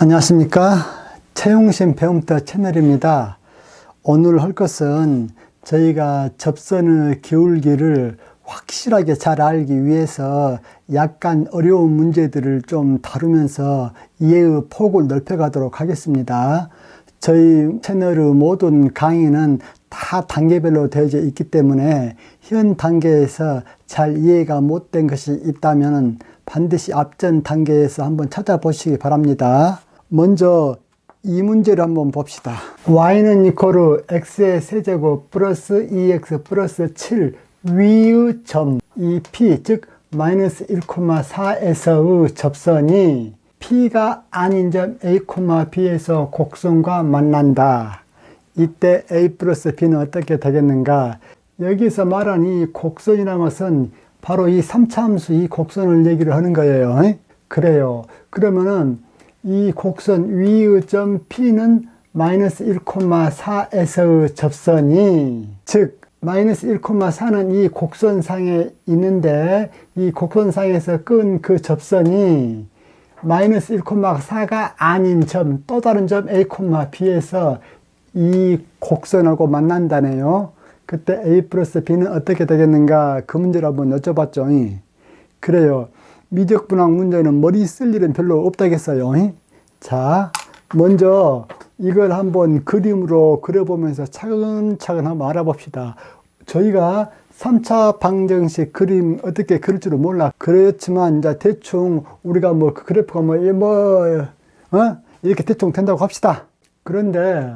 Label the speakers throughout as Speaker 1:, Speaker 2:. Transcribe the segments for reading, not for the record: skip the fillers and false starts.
Speaker 1: 안녕하십니까. 최용심 배움터 채널입니다. 오늘 할 것은 저희가 접선의 기울기를 확실하게 잘 알기 위해서 약간 어려운 문제들을 좀 다루면서 이해의 폭을 넓혀 가도록 하겠습니다. 저희 채널의 모든 강의는 다 단계별로 되어져 있기 때문에 현 단계에서 잘 이해가 못된 것이 있다면 반드시 앞전 단계에서 한번 찾아보시기 바랍니다. 먼저 이 문제를 한번 봅시다. y는 이퀄 x의 세제곱 플러스 2x 플러스 7 위의 점, 이 p 즉 마이너스 1,4에서의 접선이 p가 아닌 점 a, b에서 곡선과 만난다. 이때 a 플러스 b는 어떻게 되겠는가? 여기서 말한 이 곡선이라는 것은 바로 이 3차 함수 이 곡선을 얘기를 하는 거예요. 그래요. 그러면은 이 곡선 위의 점 P는 마이너스 1,4에서의 접선이, 즉 마이너스 1,4는 이 곡선상에 있는데 이 곡선상에서 끈 그 접선이 마이너스 1,4가 아닌 점, 또 다른 점 A, B에서 이 곡선하고 만난다네요. 그때 A 플러스 B는 어떻게 되겠는가? 그 문제를 한번 여쭤봤죠. 그래요. 미적분학 문제는 머리 쓸 일은 별로 없다겠어요. 자, 먼저 이걸 한번 그림으로 그려보면서 차근차근 한번 알아봅시다. 저희가 3차 방정식 그림 어떻게 그릴 줄은 몰라. 그렇지만 이제 대충 우리가 뭐 그 그래프가 이렇게 대충 된다고 합시다. 그런데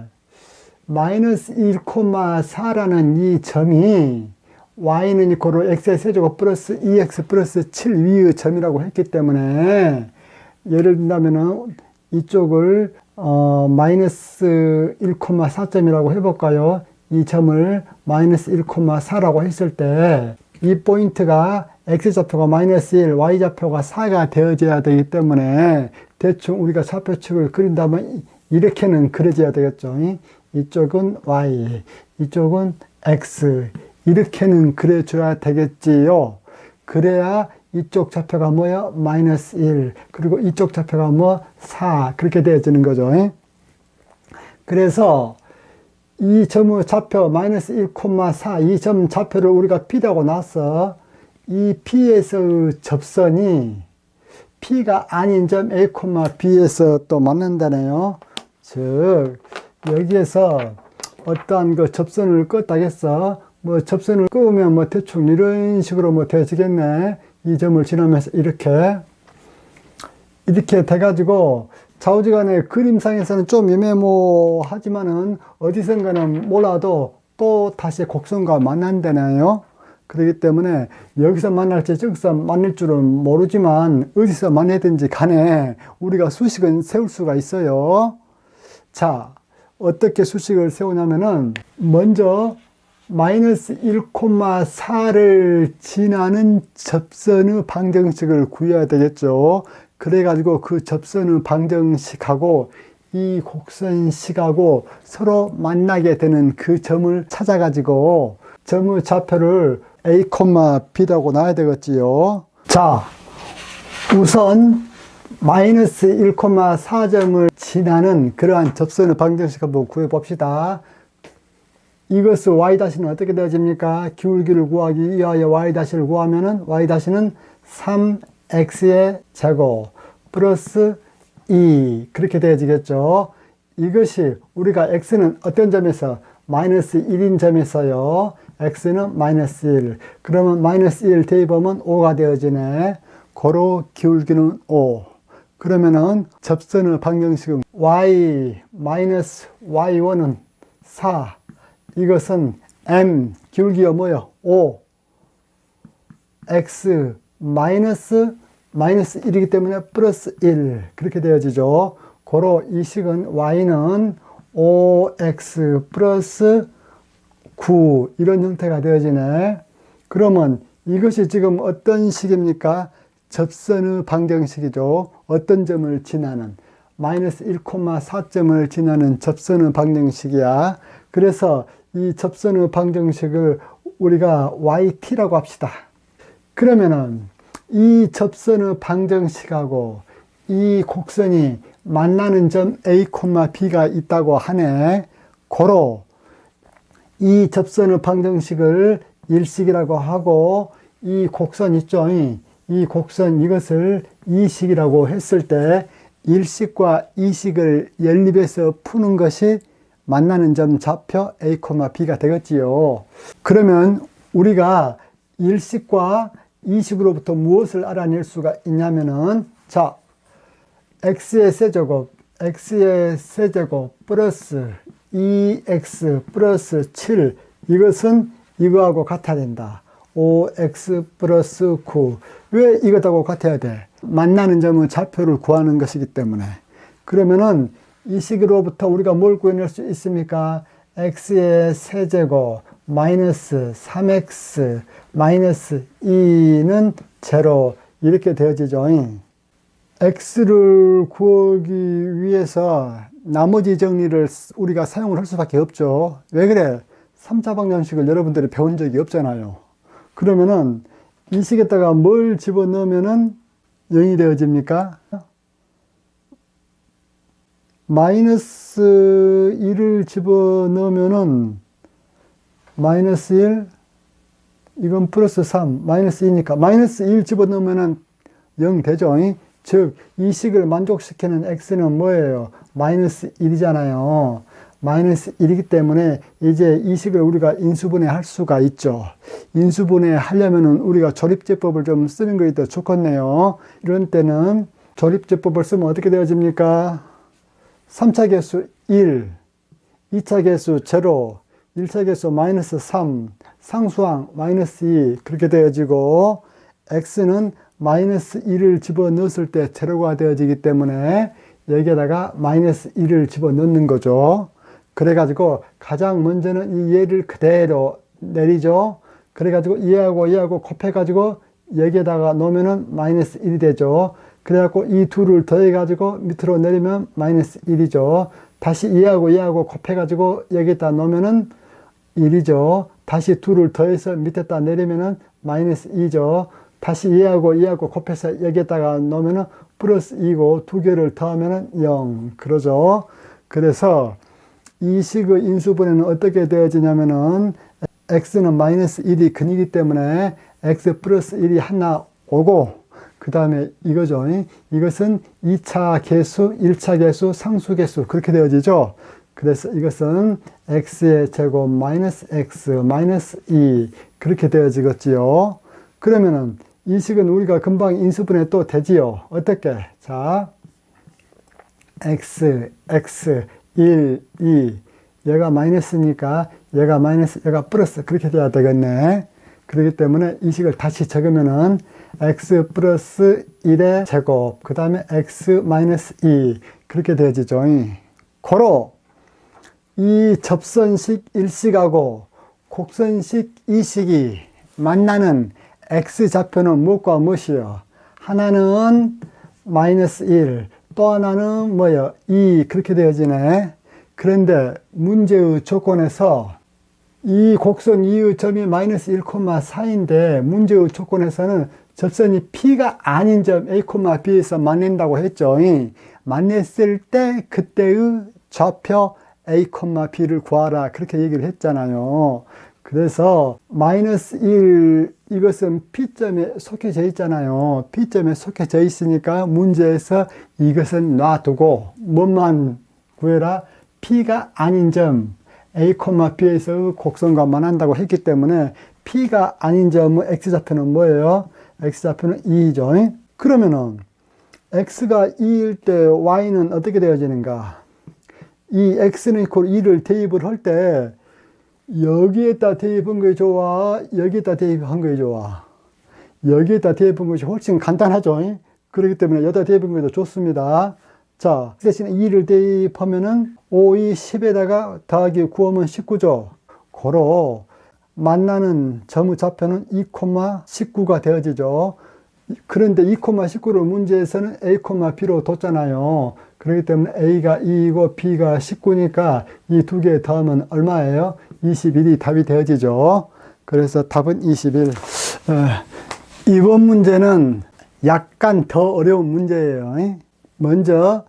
Speaker 1: 마이너스 1,4라는 이 점이 y는 이퀄 x의 세제곱 플러스 2x 플러스 7 위의 점이라고 했기 때문에 예를 든다면은 이쪽을 마이너스 1,4점이라고 해볼까요? 이 점을 마이너스 1,4라고 했을 때 이 포인트가 x좌표가 마이너스 1, y좌표가 4가 되어져야 되기 때문에 대충 우리가 좌표축을 그린다면 이렇게는 그려져야 되겠죠. 이쪽은 y, 이쪽은 x, 이렇게는 그려줘야 되겠지요. 그래야 이쪽 좌표가 뭐요? 마이너스 1. 그리고 이쪽 좌표가 4. 그렇게 되어지는 거죠. 그래서 이 점의 좌표 마이너스 1,4, 이 점 좌표를 우리가 P라고 놨어. 이 P에서의 접선이 P가 아닌 점 A, B에서 또 만난다네요. 즉, 여기에서 어떠한 그 접선을 껐다겠어. 접선을 끄면 대충 이런 식으로 되어지겠네. 이 점을 지나면서 이렇게 돼가지고 좌우지간의 그림상에서는 좀 애매모하지만은 어디선가는 몰라도 또 다시 곡선과 만난다네요. 그렇기 때문에 여기서 만날지 저기서 만날 줄은 모르지만 어디서 만나든지 간에 우리가 수식은 세울 수가 있어요. 자, 어떻게 수식을 세우냐면은 먼저 마이너스 1,4를 지나는 접선의 방정식을 구해야 되겠죠. 그래가지고 그 접선의 방정식하고 이 곡선식하고 서로 만나게 되는 그 점을 찾아가지고 점의 좌표를 A, B라고 놔야 되겠지요. 자, 우선 마이너스 1,4점을 지나는 그러한 접선의 방정식 한번 구해봅시다. 이것을 y-는 어떻게 되어집니까? 기울기를 구하기 위하여 y-를 구하면은 y-는 3x의 제곱 플러스 2 그렇게 되어지겠죠. 이것이 우리가 x는 어떤 점에서 마이너스 1인 점에서요. x는 마이너스 1. 그러면 마이너스 1 대입하면 5가 되어지네. 고로 기울기는 5. 그러면은 접선의 방정식은 y 마이너스 y1은 4. 이것은 m 기울기가 뭐요? 5 x 마이너스 1이기 때문에 플러스 1 그렇게 되어지죠. 고로 이 식은 y는 5x 플러스 9 이런 형태가 되어지네. 그러면 이것이 지금 어떤 식입니까? 접선의 방정식이죠. 어떤 점을 지나는 마이너스 1,4점을 지나는 접선의 방정식이야. 그래서 이 접선의 방정식을 우리가 yt라고 합시다. 그러면은 이 접선의 방정식하고 이 곡선이 만나는 점 A, B가 있다고 하네. 고로 이 접선의 방정식을 일식이라고 하고 이 곡선 있죠. 이 곡선 이것을 이식이라고 했을 때 일식과 이식을 연립해서 푸는 것이 만나는 점 좌표 A, B가 되겠지요. 그러면 우리가 일식과 이식으로부터 무엇을 알아낼 수가 있냐면은, 자, x의 세제곱 플러스 2x 플러스 7, 이것은 이거하고 같아야 된다. 5x 플러스 9. 왜 이것하고 같아야 돼? 만나는 점은 좌표를 구하는 것이기 때문에. 그러면은 이 식으로부터 우리가 뭘 구해낼 수 있습니까? x의 세제곱 마이너스 3x 마이너스 2는 제로, 이렇게 되어지죠. x를 구하기 위해서 나머지 정리를 우리가 사용을 할 수밖에 없죠. 왜 그래? 3차 방정식을 여러분들이 배운 적이 없잖아요. 그러면은 이 식에다가 뭘 집어넣으면은 0이 되어집니까? 마이너스 1을 집어넣으면은 마이너스 1, 이건 플러스 3, 마이너스 2니까 마이너스 1 집어넣으면은 0 되죠. 즉, 이 식을 만족시키는 x는 뭐예요? 마이너스 1이잖아요. 마이너스 1이기 때문에 이제 이 식을 우리가 인수분해 할 수가 있죠. 인수분해 하려면은 우리가 조립제법을 좀 쓰는 것이 더 좋겠네요. 이런 때는 조립제법을 쓰면 어떻게 되어집니까? 3차 개수 1, 2차 개수 0, 1차 개수 마이너스 3, 상수항 마이너스 2, 그렇게 되어지고, x는 마이너스 1을 집어넣었을 때 제로가 되어지기 때문에 여기에다가 마이너스 1을 집어넣는 거죠. 그래가지고 가장 먼저는 이 얘를 그대로 내리죠. 그래가지고 얘하고 곱해가지고 여기에다가 놓으면은 마이너스 1이 되죠. 그래갖고 이 둘을 더해가지고 밑으로 내리면 마이너스 1이죠. 다시 얘하고 곱해가지고 여기에다 놓으면은 1이죠. 다시 둘을 더해서 밑에다 내리면은 마이너스 2죠. 다시 얘하고 곱해서 여기에다가 놓으면은 플러스 2고 두 개를 더하면은 0. 그러죠. 그래서 이 식의 인수분해는 어떻게 되어지냐면은 x는 마이너스 1이 근이기 때문에 x 플러스 1이 하나 오고, 그 다음에 이거죠. 이것은 2차 개수, 1차 개수, 상수 개수, 그렇게 되어지죠. 그래서 이것은 x의 제곱 마이너스 x 마이너스 2, 그렇게 되어지겠지요. 그러면은 이 식은 우리가 금방 인수분해 또 되지요. 어떻게? 자, x 1, 2, 얘가 마이너스니까 얘가 마이너스, 얘가 플러스, 그렇게 돼야 되겠네. 그렇기 때문에 이 식을 다시 적으면은 x 플러스 1의 제곱, 그 다음에 x 마이너스 2, 그렇게 되어지죠. 고로 이 접선식 1식하고 곡선식 2식이 만나는 x좌표는 무엇과 무엇이요? 하나는 마이너스 1, 또 하나는 뭐요? 2, 그렇게 되어지네. 그런데 문제의 조건에서 이 곡선 이의 점이 마이너스 1,4인데 문제의 조건에서는 접선이 P가 아닌 점 A, B에서 만난다고 했죠. 만났을 때 그때의 좌표 A, B를 구하라, 그렇게 얘기를 했잖아요. 그래서 마이너스 1, 이것은 P점에 속해져 있잖아요. P점에 속해져 있으니까 문제에서 이것은 놔두고 뭐만 구해라? P가 아닌 점 A, B에서 곡선과 만난다고 했기 때문에 P가 아닌 점의 X좌표는 뭐예요? X좌표는 2죠. 그러면은 X가 2일 때 Y는 어떻게 되어지는가? 이 X는 이퀄 2를 대입을 할 때 여기에다 대입한 것이 좋아? 여기에다 대입한 것이 좋아? 여기에다 대입한 것이 훨씬 간단하죠. 그렇기 때문에 여기다 대입한 것이 더 좋습니다. 자, 대신에 2를 대입하면은 5, 2, 10에다가 더하기 9하면 19죠. 고로 만나는 점의 좌표는 2,19가 되어지죠. 그런데 2,19를 문제에서는 A, B로 뒀잖아요. 그렇기 때문에 A가 2이고 B가 19니까 이 두 개 더하면 얼마예요? 21이 답이 되어지죠. 그래서 답은 21. 이번 문제는 약간 더 어려운 문제예요. 먼저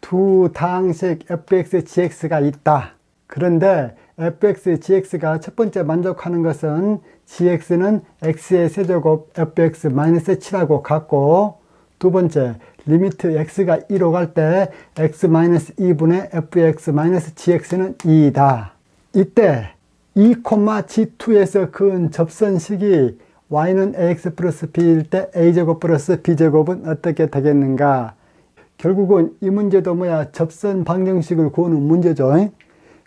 Speaker 1: 두 다항식 fx, gx가 있다. 그런데 fx, gx가 첫 번째 만족하는 것은 gx는 x의 세제곱 fx-7하고 같고, 두 번째 리미트 x가 2로 갈 때 x-2분의 fx-gx는 2이다. 이때 2,g2에서 그은 접선식이 y는 ax 플러스 b일 때 a제곱 플러스 b제곱은 어떻게 되겠는가? 결국은 이 문제도 뭐야? 접선 방정식을 구하는 문제죠.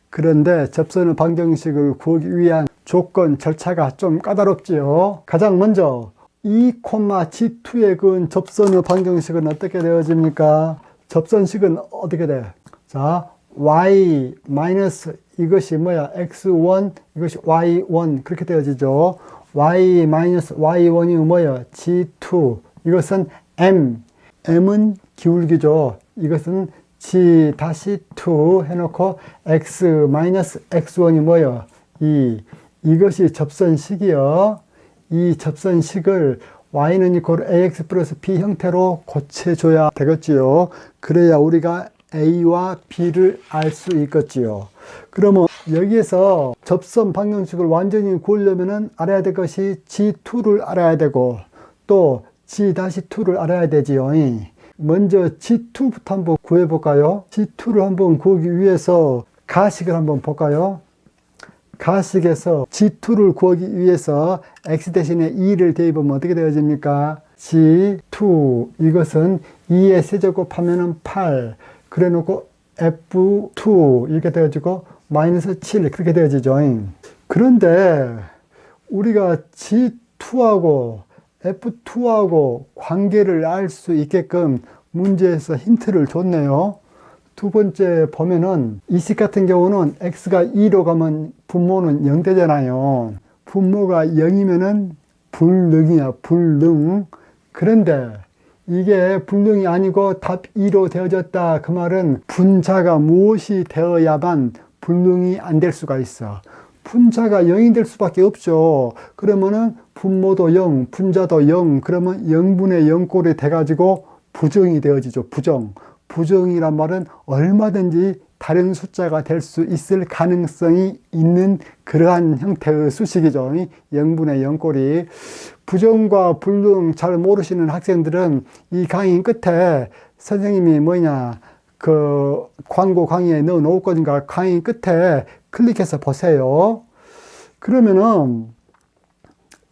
Speaker 1: 그런데 접선 방정식을 구하기 위한 조건 절차가 좀 까다롭지요. 가장 먼저 2,g2에 그은 접선의 방정식은 어떻게 되어집니까? 접선식은 어떻게 돼? 자, y 마이너스 이것이 뭐야? x1 이것이 y1 그렇게 되어지죠. y 마이너스 y1이 뭐야? g2 이것은 m은 기울기죠. 이것은 g-2 해놓고 x 마이너스 x1이 뭐예요? 이것이 접선식이요. 이 접선식을 y는 이퀄 ax 플러스 b 형태로 고쳐줘야 되겠지요. 그래야 우리가 a와 b를 알 수 있겠지요. 그러면 여기에서 접선 방정식을 완전히 구하려면 알아야 될 것이 g2를 알아야 되고 또 g-2를 알아야 되지요. 먼저 g2부터 한번 구해볼까요? g2를 한번 구하기 위해서 가식을 한번 볼까요? 가식에서 g2를 구하기 위해서 x 대신에 2를 대입하면 어떻게 되어집니까? g2 이것은 2의 세제곱 하면은 8 그래 놓고 f2 이렇게 되어지고 마이너스 7 그렇게 되어지죠. 그런데 우리가 g2하고 f2하고 관계를 알 수 있게끔 문제에서 힌트를 줬네요. 두 번째 보면은 이 식 같은 경우는 x가 2로 가면 분모는 0 되잖아요. 분모가 0이면은 불능이야, 불능. 그런데 이게 불능이 아니고 답 2로 되어졌다. 그 말은 분자가 무엇이 되어야만 불능이 안 될 수가 있어. 분자가 0이 될 수밖에 없죠. 그러면은 분모도 0, 분자도 0, 그러면 0분의 0꼴이 돼가지고 부정이 되어지죠. 부정이란 말은 얼마든지 다른 숫자가 될 수 있을 가능성이 있는 그러한 형태의 수식이죠. 0분의 0꼴이. 부정과 불능 잘 모르시는 학생들은 이 강의 끝에 선생님이 그 광고 강의에 넣어 놓을 거니까 강의 끝에 클릭해서 보세요. 그러면은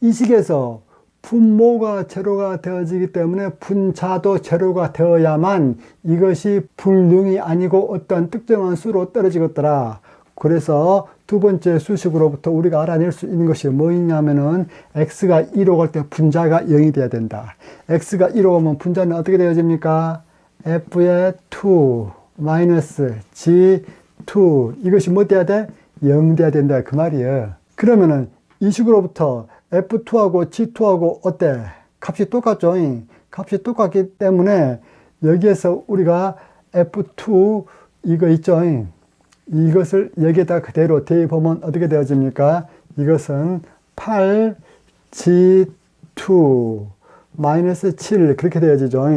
Speaker 1: 이 식에서 분모가 제로가 되어지기 때문에 분자도 제로가 되어야만 이것이 불능이 아니고 어떤 특정한 수로 떨어지겠더라. 그래서 두 번째 수식으로부터 우리가 알아낼 수 있는 것이 뭐냐면은 x가 2로 갈 때 분자가 0이 돼야 된다. x가 2로 가면 분자는 어떻게 되어집니까? f의 2 마이너스 g2 이것이 뭐 돼야 돼? 0 돼야 된다 그 말이에요. 그러면은 이 식으로부터 f2하고 g2하고 어때? 값이 똑같죠? 값이 똑같기 때문에 여기에서 우리가 f2 이거 있죠? 이것을 여기에다 그대로 대입하면 어떻게 되어집니까? 이것은 8g2 마이너스 7 그렇게 되어지죠.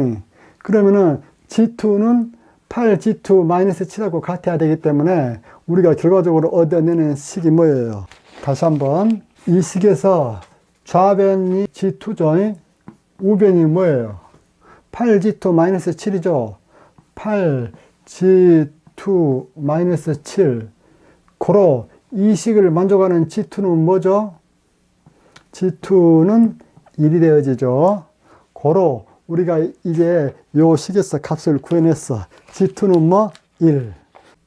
Speaker 1: 그러면은 g2는 8g2 마이너스 7하고 같아야 되기 때문에 우리가 결과적으로 얻어내는 식이 뭐예요? 다시 한번 이 식에서 좌변이 g2죠. 우변이 뭐예요? 8g2 마이너스 7이죠. 8g2 마이너스 7 고로 이 식을 만족하는 g2는 뭐죠? g2는 1이 되어지죠. 고로 우리가 이제 요 식에서 값을 구해냈어. g2는 뭐? 1.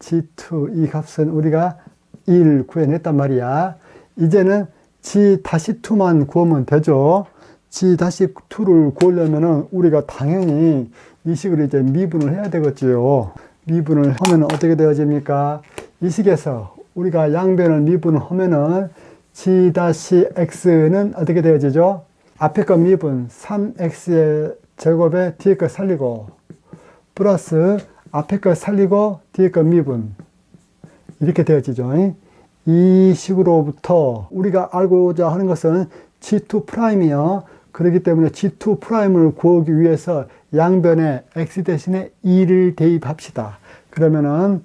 Speaker 1: g2 이 값은 우리가 1 구해냈단 말이야. 이제는 g-2만 구하면 되죠. g-2를 구하려면은 우리가 당연히 이 식을 이제 미분을 해야 되겠지요. 미분을 하면 어떻게 되어집니까? 이 식에서 우리가 양변을 미분하면은 g-x는 어떻게 되어지죠? 앞에 거 미분 3x의 제곱에 뒤에 거 살리고 플러스 앞에 거 살리고 뒤에 거 미분 이렇게 되어지죠. 이 식으로부터 우리가 알고자 하는 것은 G2'이요. 그렇기 때문에 G2'을 구하기 위해서 양변에 x 대신에 2를 대입합시다. 그러면은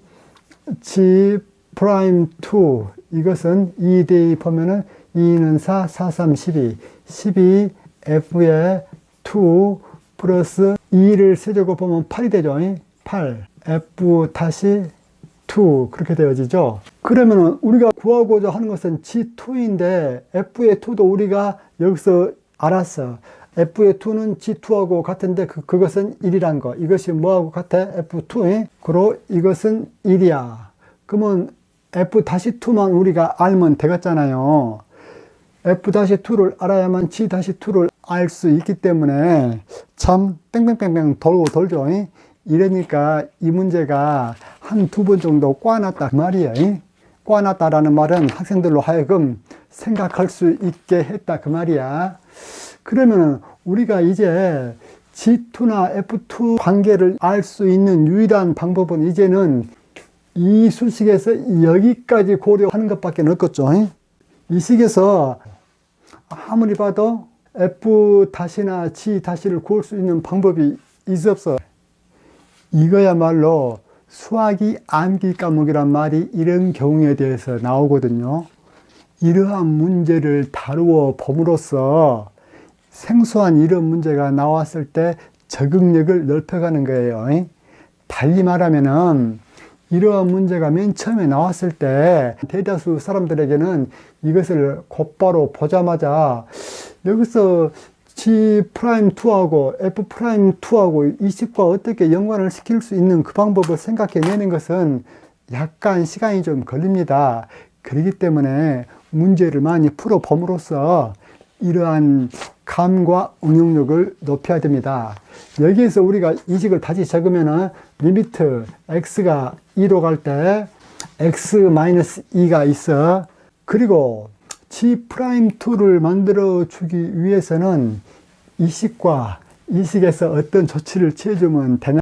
Speaker 1: g 프라임 2 이것은 2 대입하면은 2는 4, 4, 3, 12 12 f에 2 플러스 2를 세제곱하면 8이 되죠. 8 f 다시 2 그렇게 되어지죠. 그러면은 우리가 구하고자 하는 것은 G2인데 F의 2도 우리가 여기서 알았어. F의 2는 G2하고 같은데 그것은 1이란 거. 이것이 뭐하고 같아? F2. 그리고 이것은 1이야. 그러면 F-2만 우리가 알면 되겠잖아요. F-2를 알아야만 G-2를 알 수 있기 때문에 참 뺑뺑뺑뺑 돌고 돌죠. 이러니까 이 문제가 한 두 번 정도 꽈놨다 그 말이에요. 꽈놨다라는 말은 학생들로 하여금 생각할 수 있게 했다 그 말이야. 그러면 우리가 이제 G2나 F2 관계를 알 수 있는 유일한 방법은 이제는 이 수식에서 여기까지 고려하는 것밖에 없겠죠. 이 식에서 아무리 봐도 F-나 G-를 구할 수 있는 방법이 있어. 이거야말로 수학이 암기 과목이란 말이 이런 경우에 대해서 나오거든요. 이러한 문제를 다루어 봄으로써 생소한 이런 문제가 나왔을 때 적응력을 넓혀가는 거예요. 달리 말하면은 이러한 문제가 맨 처음에 나왔을 때 대다수 사람들에게는 이것을 곧바로 보자마자 여기서 G'2하고 F'2하고 이 식과 어떻게 연관을 시킬 수 있는 그 방법을 생각해내는 것은 약간 시간이 좀 걸립니다. 그렇기 때문에 문제를 많이 풀어봄으로써 이러한 감과 응용력을 높여야 됩니다. 여기에서 우리가 이 식을 다시 적으면은 리미트 x가 2로 갈 때 x-2가 있어. 그리고 G'2를 만들어 주기 위해서는 이 식과 이 식에서 어떤 조치를 취해주면 되냐.